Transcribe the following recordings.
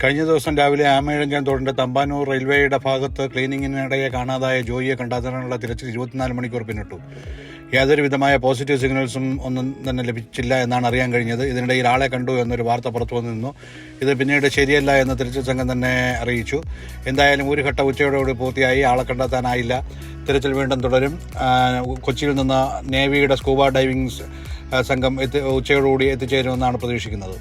കഴിഞ്ഞ ദിവസം രാവിലെ ആമയിഴഞ്ചാൻ തോടിന്റെ തമ്പാനൂർ റെയിൽവേയുടെ ഭാഗത്ത് ക്ലീനിങ്ങിനിടെ കാണാതായ ജോയിയെ കണ്ടെത്താനുള്ള തിരച്ചിൽ 24 മണിക്കൂർ പിന്നിട്ടു. യാതൊരു വിധമായ പോസിറ്റീവ് സിഗ്നൽസും ഒന്നും തന്നെ ലഭിച്ചില്ല എന്നാണ് അറിയാൻ കഴിഞ്ഞത്. ഇതിനിടയിൽ ആളെ കണ്ടു എന്നൊരു വാർത്ത പുറത്തു വന്നിരുന്നു. ഇത് പിന്നീട് ശരിയല്ല എന്ന് തിരച്ചിൽ സംഘം തന്നെ അറിയിച്ചു. എന്തായാലും ഒരു ഘട്ട ഉച്ചയോടുകൂടി പൂർത്തിയായി. ആളെ കണ്ടെത്താനായില്ല. തിരച്ചിൽ വീണ്ടും തുടരും. കൊച്ചിയിൽ നിന്ന് നേവിയുടെ സ്കൂബ ഡൈവിംഗ് സംഘം ഉച്ചയോടുകൂടി എത്തിച്ചേരുമെന്നാണ് പ്രതീക്ഷിക്കുന്നത്.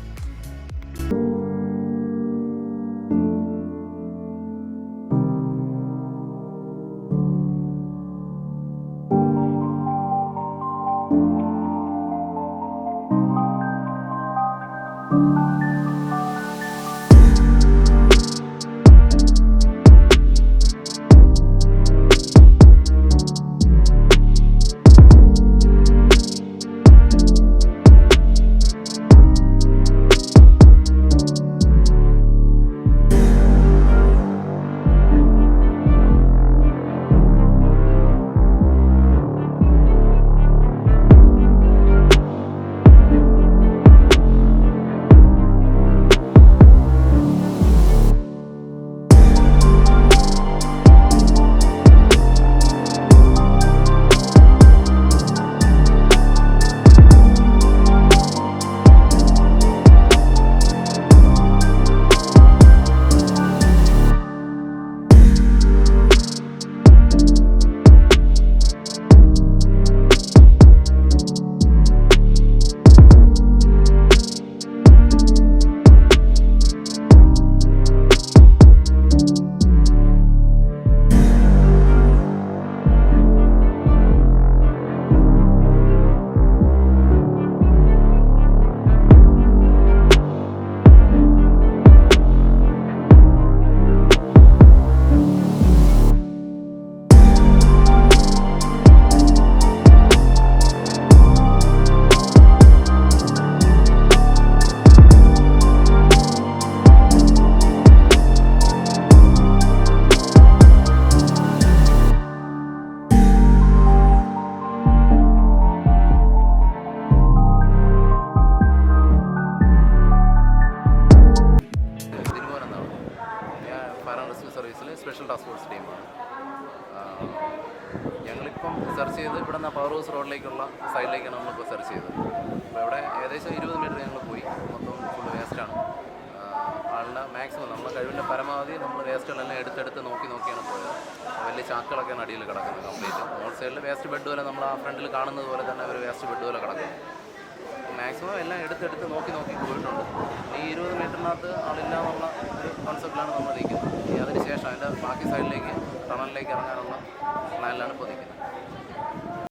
സർവീസിലെ സ്പെഷ്യൽ ടാസ്ക് ഫോഴ്സ് ടീമാണ്. ഞങ്ങളിപ്പം സെർച്ച് ചെയ്ത് ഇവിടെ നിന്ന് പവർ ഹൗസ് റോഡിലേക്കുള്ള സൈഡിലേക്കാണ് നമ്മളിപ്പോൾ സെർച്ച് ചെയ്തത്. അപ്പോൾ ഇവിടെ ഏകദേശം 20 മീറ്റർ ഞങ്ങൾ പോയി. മൊത്തം ഫുൾ വേസ്റ്റാണ്. ആളുടെ മാക്സിമം നമ്മുടെ കഴിവിൻ്റെ പരമാവധി നമ്മൾ വേസ്റ്റുകളെല്ലാം എടുത്തെടുത്ത് നോക്കിയാണ് പോയത്. വലിയ ചാക്കുകളൊക്കെയാണ് അടിയിൽ കിടക്കുന്നത് കംപ്ലീറ്റ്. നോർത്ത് സൈഡിൽ വേസ്റ്റ് ബെഡ് പോലെ നമ്മൾ ആ ഫ്രണ്ടിൽ കാണുന്നത് പോലെ തന്നെ ഒരു വേസ്റ്റ് ബെഡ് പോലെ കിടക്കുന്നു. മാക്സിമം എല്ലാം എടുത്തെടുത്ത് നോക്കി പോയിട്ടുണ്ട്. ഈ 20 മീറ്ററിനകത്ത് ആളില്ല എന്നുള്ള ഒരു കോൺസെപ്റ്റിലാണ് നമ്മൾ നിൽക്കുന്നത്. അതിന് ശേഷം അതിൻ്റെ ബാക്കി സൈഡിലേക്ക് ടണലിലേക്ക് ഇറങ്ങാനുള്ള പ്ലാനിലാണ് ഇപ്പോൾ നിൽക്കുന്നത്.